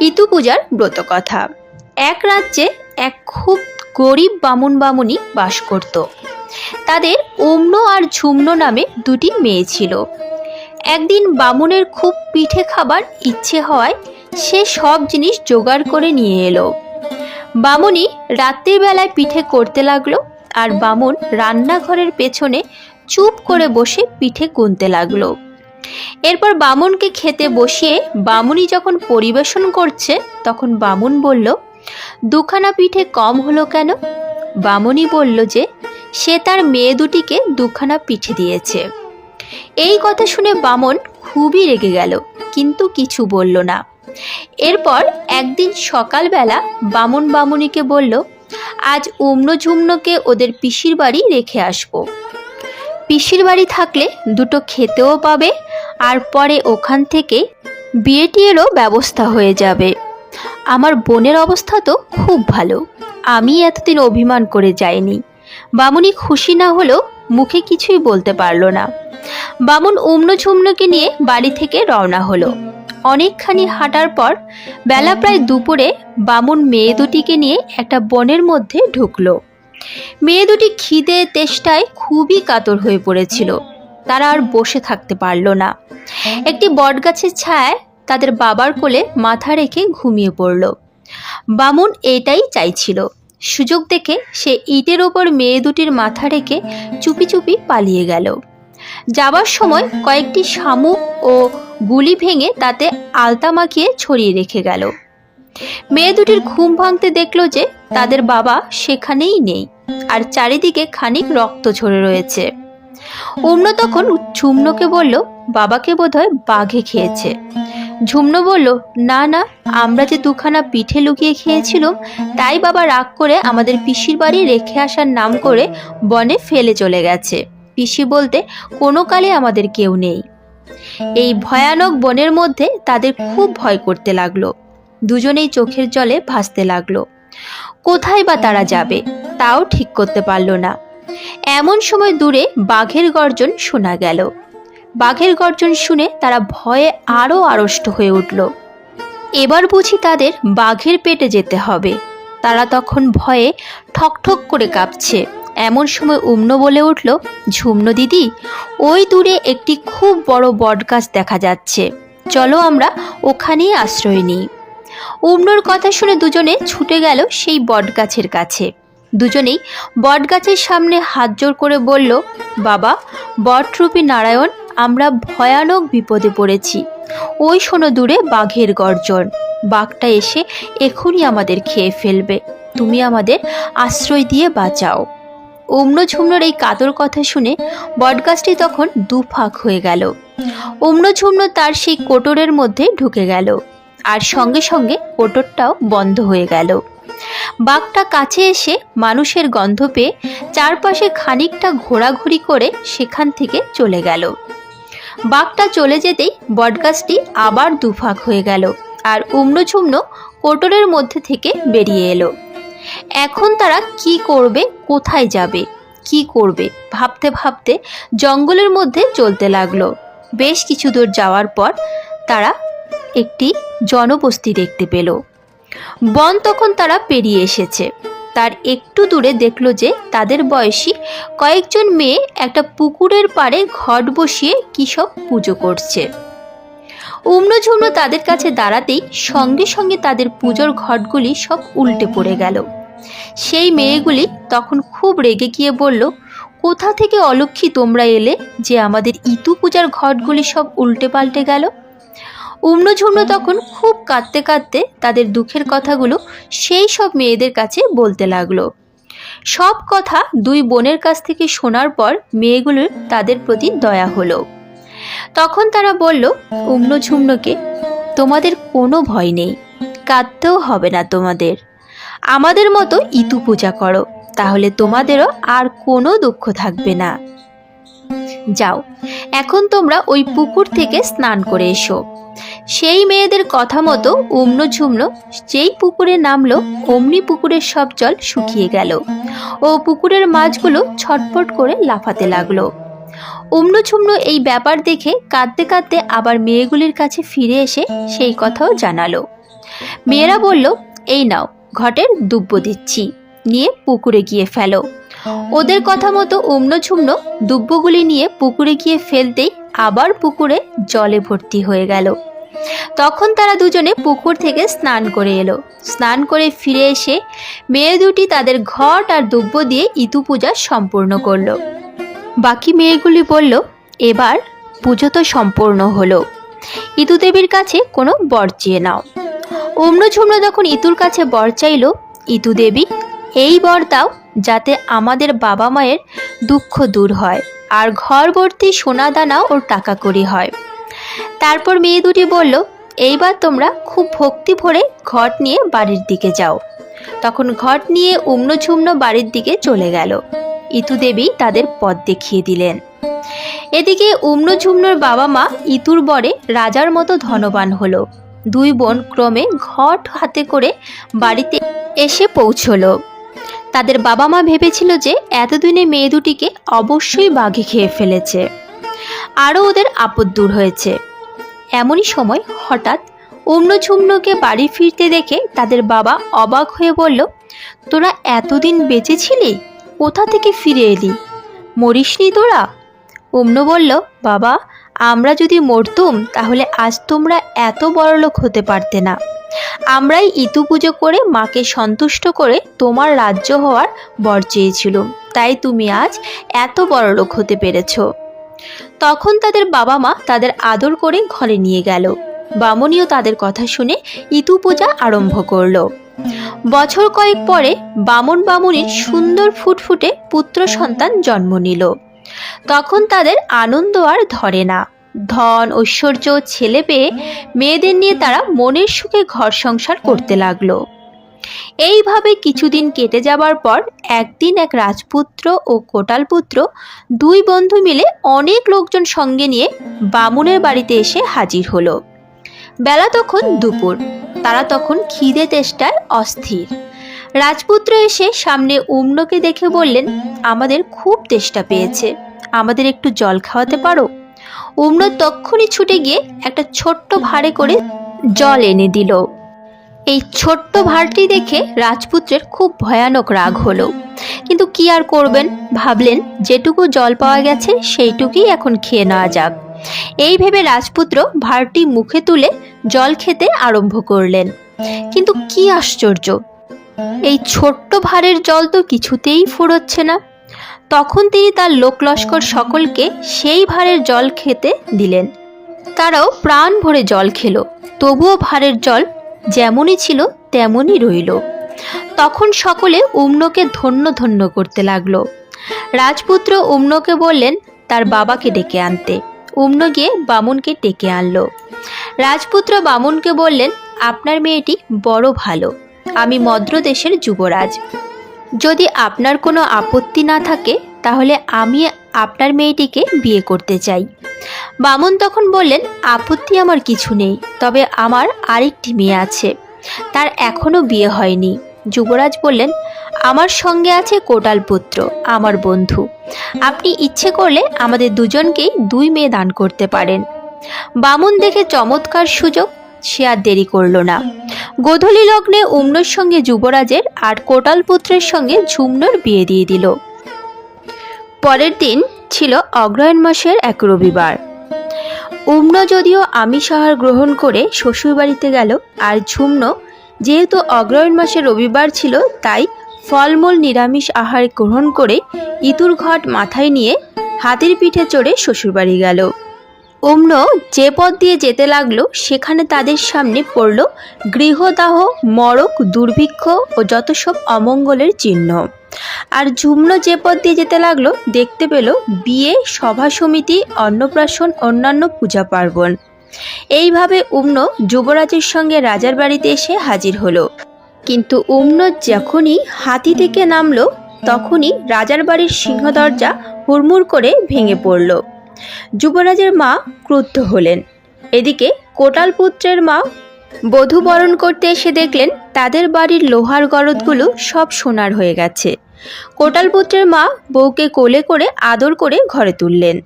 ইতু পূজার ব্রতকথা। এক রাজ্যে এক খুব গরিব বামুন বামুনি বাস করত। তাদের অম্ন আর ঝুমনো নামে দুটি মেয়ে ছিল। একদিন বামুনের খুব পিঠে খাবার ইচ্ছে হওয়ায় সে সব জিনিস জোগাড় করে নিয়ে এলো। বামুনি রাত্রির বেলায় পিঠে করতে লাগলো, আর বামুন রান্নাঘরের পেছনে চুপ করে বসে পিঠে গুনতে লাগলো। এরপর বামুনকে খেতে বসিয়ে বামুনি যখন পরিবেশন করছে তখন বামুন বলল, দুখানা পিঠে কম হলো কেন? বামুনি বলল যে সে তার মেয়ে দুটিকে দুখানা পিঠে দিয়েছে। এই কথা শুনে বামুন খুবই রেগে গেল, কিন্তু কিছু বলল না। এরপর একদিন সকালবেলা বামুন বামুনিকে বলল, আজ অম্ন ঝুমনোকে ওদের পিসির বাড়ি রেখে আসবো। পিসির বাড়ি থাকলে দুটো খেতেও পাবে, আর পরে ওখান থেকে বিয়ে টিয়েরও ব্যবস্থা হয়ে যাবে। আমার বোনের অবস্থা তো খুব ভালো, আমি এতদিন অভিমান করে যাইনি। বামুনি খুশি না হলেও মুখে কিছুই বলতে পারল না। বামুন অম্ন ঝুমনোকে নিয়ে বাড়ি থেকে রওনা হলো। অনেকখানি হাঁটার পর বেলা প্রায় দুপুরে বামুন মেয়ে দুটিকে নিয়ে একটা বনের মধ্যে ঢুকলো। মেয়ে দুটি খিদে তেষ্টায় খুবই কাতর হয়ে পড়েছিল। তারা আর বসে থাকতে পারল না। একটি বটগাছের ছায়ায় তাদের বাবার কোলে মাথা রেখে ঘুমিয়ে পড়ল। বামুন এটাই চাইছিল। সুযোগ দেখে সে ইটের ওপর মেয়ে দুটির মাথা রেখে চুপি চুপি পালিয়ে গেল। যাবার সময় কয়েকটি শামুক ও গুলি ভেঙে তাতে আলতা মাখিয়ে ছড়িয়ে রেখে গেল। মেয়ে দুটির ঘুম ভাঙতে দেখল যে তাদের বাবা সেখানেই নেই, আর চারিদিকে খানিক রক্ত ঝরে রয়েছে। অম্ন তখন ঝুমনোকে বলল, বাবাকে বোধহয় বাঘে খেয়েছে। ঝুমনো বলল, না না, আমরা যে দুখানা পিঠে লুকিয়ে খেয়েছিলাম তাই বাবা রাগ করে আমাদের পিসির বাড়ি রেখে আসার নাম করে বনে ফেলে চলে গেছে। পিসি বলতে কোনো কালে আমাদের কেউ নেই। এই ভয়ানক বনের মধ্যে তাদের খুব ভয় করতে লাগলো। দুজনেই চোখের জলে ভাসতে লাগলো। কোথায় বা তারা যাবে তাও ঠিক করতে পারল না। এমন সময় দূরে বাঘের গর্জন শোনা গেল। বাঘের গর্জন শুনে তারা ভয়ে আরো আড়ষ্ট হয়ে উঠল। এবার বুঝি তাদের বাঘের পেটে যেতে হবে। তারা তখন ভয়ে ঠকঠক করে কাঁপছে। এমন সময় অম্ন বলে উঠল, ঝুমনো দিদি, ওই দূরে একটি খুব বড় বটগাছ দেখা যাচ্ছে, চলো আমরা ওখানেই আশ্রয় নিই। অম্নর কথা শুনে দুজনে ছুটে গেল সেই বটগাছের কাছে। দুজনেই বটগাছের সামনে হাত জোর করে বলল, বাবা বটরূপী নারায়ণ, আমরা ভয়ানক বিপদে পড়েছি। ওই শোনো দূরে বাঘের গর্জন। বাঘটা এসে এখনই আমাদের খেয়ে ফেলবে, তুমি আমাদের আশ্রয় দিয়ে বাঁচাও। অম্ন ঝুমনোর এই কাতর কথা শুনে বটগাছটি তখন দুফাক হয়ে গেল। অম্ন ঝুমনো তার সেই কোটরের মধ্যে ঢুকে গেল, আর সঙ্গে সঙ্গে কোটরটাও বন্ধ হয়ে গেল। বাঘটা কাছে এসে মানুষের গন্ধ পেয়ে চারপাশে খানিকটা ঘোরাঘুরি করে সেখান থেকে চলে গেল। বাঘটা চলে যেতেই বটগাছটি আবার দুফাক হয়ে গেল, আর অম্ন ঝুমনো কোটরের মধ্যে থেকে বেরিয়ে এলো। এখন তারা কি করবে, কোথায় যাবে, কি করবে ভাবতে ভাবতে জঙ্গলের মধ্যে চলতে লাগলো। বেশ কিছু দূর যাওয়ার পর তারা একটি জনবস্তি দেখতে পেল। বন তখন তারা পেরিয়ে এসেছে। তার একটু দূরে দেখলো যে তাদের বয়সী কয়েকজন মেয়ে একটা পুকুরের পাড়ে ঘট বসিয়ে কী সব পুজো করছে। অম্ন ঝুমনো তাদের কাছে দাঁড়াতেই সঙ্গে সঙ্গে তাদের পুজোর ঘটগুলি সব উল্টে পড়ে গেল। সেই মেয়েগুলি তখন খুব রেগে গিয়ে বলল, কোথা থেকে অলক্ষী তোমরা এলে যে আমাদের ইতু পূজার ঘটগুলি সব উল্টে পাল্টে গেল? অম্ন ঝুমনো তখন খুব কাঁদতে কাঁদতে তাদের দুঃখের কথাগুলো সেই সব মেয়েদের কাছে বলতে লাগলো। সব কথা দুই বোনের কাছ থেকে শোনার পর মেয়েগুলোর তাদের প্রতি দয়া হলো। তখন তারা বলল অম্ন ঝুমনোকে, তোমাদের কোনো ভয় নেই, কাঁদতেও হবে না তোমাদের। আমাদের মতো ইতু পূজা করো, তাহলে তোমাদেরও আর কোনো দুঃখ থাকবে না। যাও, এখন তোমরা ওই পুকুর থেকে স্নান করে এসো। সেই মেয়েদের কথা মতো অম্ন ঝুমনো যেই পুকুরে নামলো অমনি পুকুরের সব জল শুকিয়ে গেল ও পুকুরের মাছগুলো ছটফট করে লাফাতে লাগলো। অম্ন ঝুমনো এই ব্যাপার দেখে কাঁদতে কাঁদতে আবার মেয়েগুলির কাছে ফিরে এসে সেই কথাও জানালো। মেয়েরা বলল, এই নাও ঘটের দুব্য দিচ্ছি, নিয়ে পুকুরে গিয়ে ফেলো। ওদের কথা মতো উম্ন দুব্বগুলি নিয়ে পুকুরে গিয়ে ফেলতেই আবার পুকুরে জলে ভর্তি হয়ে গেল। তখন তারা দুজনে পুকুর থেকে স্নান করে এলো। স্নান করে ফিরে এসে মেয়ে দুটি তাদের ঘট আর দুব্ব দিয়ে ইতু পূজা সম্পূর্ণ করলো। বাকি মেয়েগুলি বলল, এবার পুজো তো সম্পূর্ণ হলো, ইতু দেবীর কাছে কোনো বর চেয়ে নাও। উম্ন যখন ইতুর কাছে বর চাইল, ইতু দেবী, এই বর দাও যাতে আমাদের বাবা মায়ের দুঃখ দূর হয় আর ঘর ভর্তি সোনা দানা ও টাকা কড়ি হয়। তারপর মেয়ে দুটি বলল, এইবার তোমরা খুব ভক্তি ভরে ঘট নিয়ে বাড়ির দিকে যাও। তখন ঘট নিয়ে উম্ন বাড়ির দিকে চলে গেল। ইতু দেবী তাদের পথ দেখিয়ে দিলেন। এদিকে উম্নর বাবা মা ইতুর বরে রাজার মতো ধনবান হলো। দুই বোন ক্রমে ঘট হাতে করে বাড়িতে এসে পৌঁছলো। তাদের বাবা মা ভেবেছিল যে এতদিনে মেয়ে দুটিকে অবশ্যই বাঘে খেয়ে ফেলেছে, আরও ওদের আপদ দূর হয়েছে। এমনই সময় হঠাৎ উম্নকে বাড়ি ফিরতে দেখে তাদের বাবা অবাক হয়ে বলল, তোরা এতদিন বেঁচে ছিলি, কোথা থেকে ফিরে এলি? মরিসনি তোরা? উম্ন বলল, বাবা, আমরা যদি মরতুম তাহলে আজ তোমরা এত বড়লোক হতে পারতে না। আমরাই ইতু পুজো করে মাকে সন্তুষ্ট করে তোমার রাজ্য হওয়ার বর চেয়েছিলুম, তাই তুমি আজ এত বড়লোক হতে পেরেছ। তখন তাদের বাবা মা তাদের আদর করে ঘরে নিয়ে গেল। বামুনিও তাদের কথা শুনে ইতু পূজা আরম্ভ করল। বছর কয়েক পরে বামুনির সুন্দর ফুটফুটে পুত্র সন্তান জন্ম নিল। তখন তাদের আনন্দ আর ধরে না। ধন ঐশ্বর্য ছেলে পেয়ে মেয়েদের নিয়ে তারা মনের সুখে ঘর সংসার করতে লাগলো। এইভাবে কিছুদিন কেটে যাবার পর একদিন এক রাজপুত্র ও কোটালপুত্র দুই বন্ধু মিলে অনেক লোকজন সঙ্গে নিয়ে বামুনের বাড়িতে এসে হাজির হলো। বেলা তখন দুপুর। তারা তখন খিদে তেষ্টায় অস্থির। রাজপুত্র এসে সামনে উম্নকে দেখে বললেন, আমাদের খুব তেষ্টা পেয়েছে, আমাদের একটু জল খাওয়াতে পারো? উম্ন তক্ষুনি ছুটে গিয়ে একটা ছোট্ট ভাঁড়ে করে জল এনে দিল। এই ছোট্ট ভাঁড়টি দেখে রাজপুত্রের খুব ভয়ানক রাগ হলো, কিন্তু কি আর করবেন, ভাবলেন যেটুকু জল পাওয়া গেছে সেইটুকুই এখন খেয়ে নেওয়া যাক। এই ভেবে রাজপুত্র ভাঁড়টি মুখে তুলে জল খেতে আরম্ভ করলেন। কিন্তু কি আশ্চর্য, এই ছোট্ট ভাঁড়ের জল তো কিছুতেই ফুরোচ্ছে না। তখন তিনি তার লোকলস্কর সকলকে সেই ভাঁড়ের জল খেতে দিলেন। তারাও প্রাণ ভরে জল খেলো, তবুও ভাঁড়ের জল যেমনই ছিল তেমনই রইল। তখন সকলে উম্নকে ধন্য ধন্য করতে লাগলো। রাজপুত্র উম্নকে বললেন তার বাবাকে ডেকে আনতে। উম্ন গিয়ে বামুনকে ডেকে আনলো। রাজপুত্র বামুনকে বললেন, আপনার মেয়েটি বড় ভালো, আমি মদ্র দেশের যুবরাজ, যদি আপনার কোনো আপত্তি না থাকে তাহলে আমি আপনার মেয়েটিকে বিয়ে করতে চাই। বামুন তখন বললেন, আপত্তি আমার কিছু নেই, তবে আমার আরেকটি মেয়ে আছে, তার এখনও বিয়ে হয়নি। যুবরাজ বললেন, আমার সঙ্গে আছে কোটালপুত্র, আমার বন্ধু, আপনি ইচ্ছে করলে আমাদের দুজনকেই দুই মেয়ে দান করতে পারেন। বামুন দেখে চমৎকার সুযোগ, সে আর দেরি করল না। গোধূলি লগ্নে উম্নর সঙ্গে যুবরাজের আর কোটালপুত্রের সঙ্গে ঝুমনোর বিয়ে দিয়ে দিল। পরের দিন ছিল অগ্রহায়ণ মাসের এক রবিবার। উম্ন যদিও আমিষ আহার গ্রহণ করে শ্বশুরবাড়িতে গেল, আর ঝুমনো যেহেতু অগ্রহায়ণ মাসের রবিবার ছিল তাই ফলমূল নিরামিষ আহার গ্রহণ করে ইতুর ঘট মাথায় নিয়ে হাতির পিঠে চড়ে শ্বশুরবাড়ি গেল। উম্ন যে পথ দিয়ে যেতে লাগলো সেখানে তাদের সামনে পড়ল গৃহদাহ, মরক, দুর্ভিক্ষ ও যত সব অমঙ্গলের চিহ্ন। আর ঝুমনো যে পথ দিয়ে যেতে লাগলো দেখতে পেল বিয়ে, সভা সমিতি, অন্নপ্রাশন, অন্যান্য পূজা পার্বণ। এইভাবে উম্ন যুবরাজের সঙ্গে রাজার বাড়িতে এসে হাজির হলো। কিন্তু উম্ন যখনই হাতি থেকে নামলো তখনই রাজার বাড়ির সিংহদরজা হুড়মুড় করে ভেঙে পড়ল। যুবরাজের মা ক্রুদ্ধ হলেন। এদিকে কোটালপুত্রের মা বধূ বরণ করতে এসে দেখলেন তাদের বাড়ির লোহার গরদগুলো সব সোনার হয়ে গেছে। কোটালপুত্রের মা বউকে কোলে করে আদর করে ঘরে তুললেন।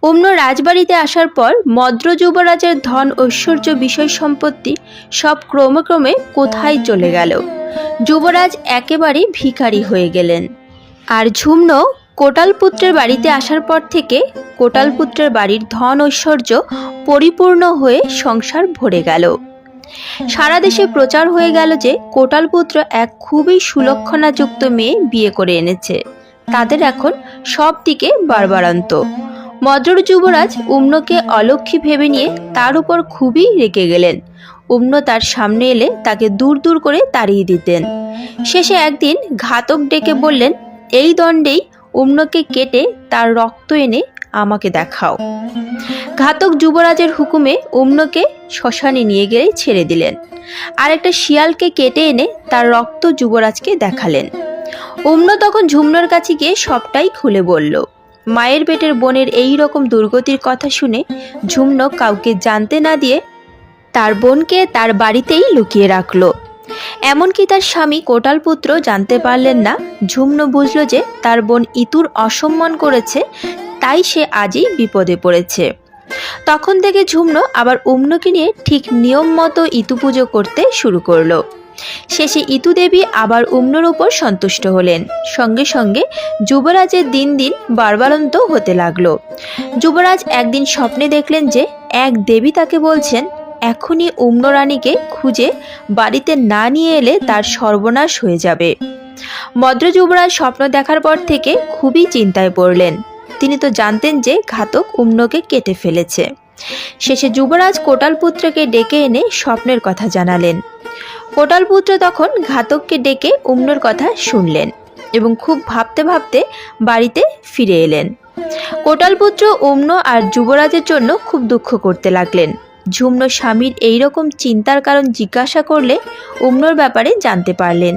উম্ন রাজবাড়িতে আসার পর মদ্র যুবরাজের ধন ঐশ্বর্য বিষয় সম্পত্তি সব ক্রমে ক্রমে কোথায় চলে গেল। যুবরাজ একেবারে ভিখারি হয়ে গেলেন। আর ঝুমন কোটালপুত্রের বাড়িতে আসার পর থেকে কোটালপুত্রের বাড়ির ধন ঐশ্বর্য পরিপূর্ণ হয়ে সংসার ভরে গেল। সারা দেশে প্রচার হয়ে গেল যে কোটালপুত্র এক খুবই সুলক্ষণাযুক্ত মেয়ে বিয়ে করে এনেছে। তাদের এখন সব দিকে বাড়বাড়ন্ত। মদ্র যুবরাজ উম্নকে অলক্ষী ভেবে নিয়ে তার উপর খুবই রেগে গেলেন। উম্ন তার সামনে এলে তাকে দূর দূর করে তাড়িয়ে দিতেন। শেষে একদিন ঘাতক ডেকে বললেন, এই দণ্ডেই উম্নকে কেটে তার রক্ত এনে আমাকে দেখাও। ঘাতক যুবরাজের হুকুমে উম্নকে শ্মশানে নিয়ে গিয়ে ছেড়ে দিলেন। আর একটা শিয়ালকে কেটে এনে তার রক্ত যুবরাজকে দেখালেন। উম্ন তখন ঝুমনোর কাছে গিয়ে সবটাই খুলে বলল। মায়ের পেটের বোনের এই রকম দুর্গতির কথা শুনে ঝুমনো কাউকে জানতে না দিয়ে তার বোনকে তার বাড়িতেই লুকিয়ে রাখল। এমনকি তার স্বামী কোটালপুত্র জানতে পারলেন না। ঝুমনো বুঝল যে তার বোন ইতুর অসম্মান করেছে, তাই সে আজই বিপদে পড়েছে। তখন থেকে ঝুমনো আবার উম্নকে নিয়ে ঠিক নিয়ম মতো ইতু পুজো করতে শুরু করলো। শেষে ইতু দেবী আবার উম্নর উপর সন্তুষ্ট হলেন। সঙ্গে সঙ্গে যুবরাজের দিন দিন বাড়বাড়ন্ত হতে লাগলো। যুবরাজ একদিন স্বপ্নে দেখলেন যে এক দেবী তাকে বলছেন, এখনই উম্ন রানীকে খুঁজে বাড়িতে না নিয়ে এলে তার সর্বনাশ হয়ে যাবে। মদ্র যুবরাজ স্বপ্ন দেখার পর থেকে খুবই চিন্তায় পড়লেন। তিনি তো জানতেন যে ঘাতক উম্নকে কেটে ফেলেছে। শেষে যুবরাজ কোটালপুত্রকে ডেকে এনে স্বপ্নের কথা জানালেন। কোটালপুত্র তখন ঘাতককে ডেকে উম্নর কথা শুনলেন এবং খুব ভাবতে ভাবতে বাড়িতে ফিরে এলেন। কোটালপুত্র উম্ন আর যুবরাজের জন্য খুব দুঃখ করতে লাগলেন। ঝুমনো স্বামীর এইরকম চিন্তার কারণ জিজ্ঞাসা করলে উম্নর ব্যাপারে জানতে পারলেন।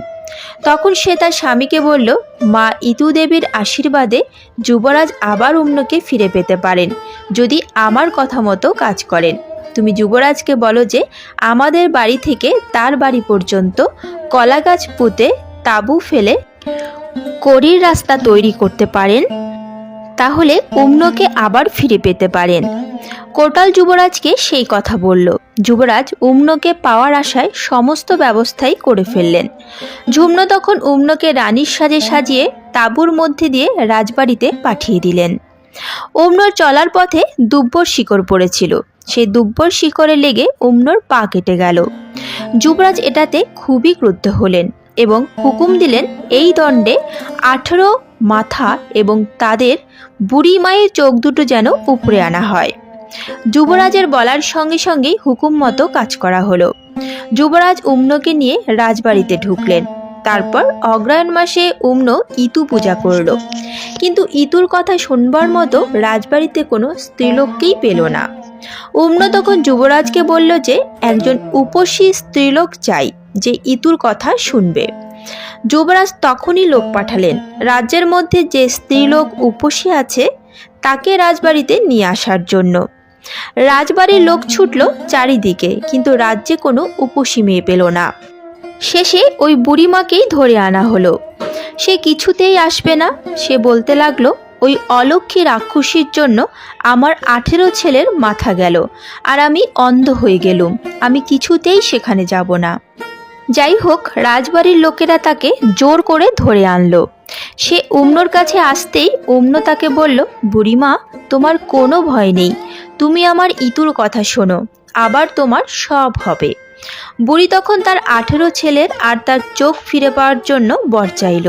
তখন সে তার স্বামীকে বলল, মা ইতু দেবীর আশীর্বাদে যুবরাজ আবার উম্নকে ফিরে পেতে পারেন যদি আমার কথা মতো কাজ করেন। তুমি যুবরাজকে বলো যে আমাদের বাড়ি থেকে তার বাড়ি পর্যন্ত কলা গাছ পুঁতে তাঁবু ফেলে কড়ির রাস্তা তৈরি করতে পারেন, তাহলে উম্নকে আবার ফিরে পেতে পারেন। কোটাল যুবরাজকে সেই কথা বলল। যুবরাজ উম্নকে পাওয়ার আশায় সমস্ত ব্যবস্থাই করে ফেললেন। ঝুমনো তখন উম্নকে রানীর সাজে সাজিয়ে তাঁবুর মধ্যে দিয়ে রাজবাড়িতে পাঠিয়ে দিলেন। উম্নর চলার পথে দুব্বর শিকড় পড়েছিল। সেই দুব্বর শিকড়ে লেগে উম্নর পা কেটে গেল। যুবরাজ এটাতে খুবই ক্রুদ্ধ হলেন এবং হুকুম দিলেন, এই দণ্ডে 18 মাথা এবং তাদের বুড়ি মায়ের চোখ দুটো যেন উপরে আনা হয়। যুবরাজের বলার সঙ্গে সঙ্গেই হুকুম মতো কাজ করা হলো। যুবরাজ উম্নকে নিয়ে রাজবাড়িতে ঢুকলেন। তারপর অগ্রহায়ণ মাসে উম্ন ইতু পূজা করল। কিন্তু ইতুর কথা শুনবার মতো রাজবাড়িতে কোনো স্ত্রীলোককেই পেল না। উম্ন তখন যুবরাজকে বলল যে একজন উপসী স্ত্রীলোক চাই যে ইতুর কথা শুনবে। যুবরাজ তখনই লোক পাঠালেন। রাজ্যের মধ্যে যে স্ত্রীলোক উপসী আছে তাকে রাজবাড়িতে নিয়ে আসার জন্য। রাজবাড়ির লোক ছুটল চারিদিকে, কিন্তু রাজ্যে কোনো উপসী মেয়ে পেল না। শেষে ওই বুড়িমাকেই ধরে আনা হলো। সে কিছুতেই আসবে না। সে বলতে লাগলো, ওই অলক্ষী রাক্ষসীর জন্য আমার 18 ছেলের মাথা গেল আর আমি অন্ধ হয়ে গেলুম। আমি কিছুতেই সেখানে যাব না। যাই হোক, রাজবাড়ির লোকেরা তাকে জোর করে ধরে আনলো। সে উম্নর কাছে আসতেই উম্ন তাকে বলল, বুড়িমা, তোমার কোনো ভয় নেই। তুমি আমার ইতুর কথা শোনো, আবার তোমার সব হবে। বুড়ি তখন তার 18 ছেলের আর তার চোখ ফিরে পাওয়ার জন্য বর চাইল।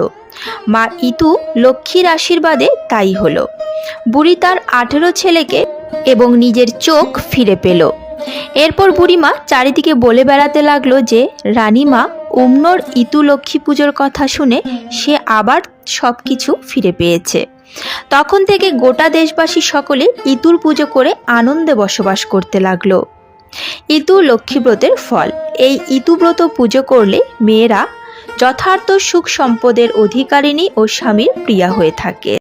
মা ইতু লক্ষ্মীর আশীর্বাদে তাই হলো। বুড়ি তার 18 ছেলেকে এবং নিজের চোখ ফিরে পেল। এরপর বুড়িমা চারিদিকে বলে বেড়াতে লাগলো যে রানীমা উম্নর ইতু লক্ষ্মী পুজোর কথা শুনে সে আবার সব কিছু ফিরে পেয়েছে। তখন থেকে গোটা দেশবাসী সকলে ইতুর পুজো করে আনন্দে বসবাস করতে লাগলো। ইতু লক্ষ্মীব্রতের ফল। এই ইতুব্রত পুজো করলে মেয়েরা যথার্থ সুখ সম্পদের অধিকারিণী ও স্বামীর প্রিয়া হয়ে থাকে।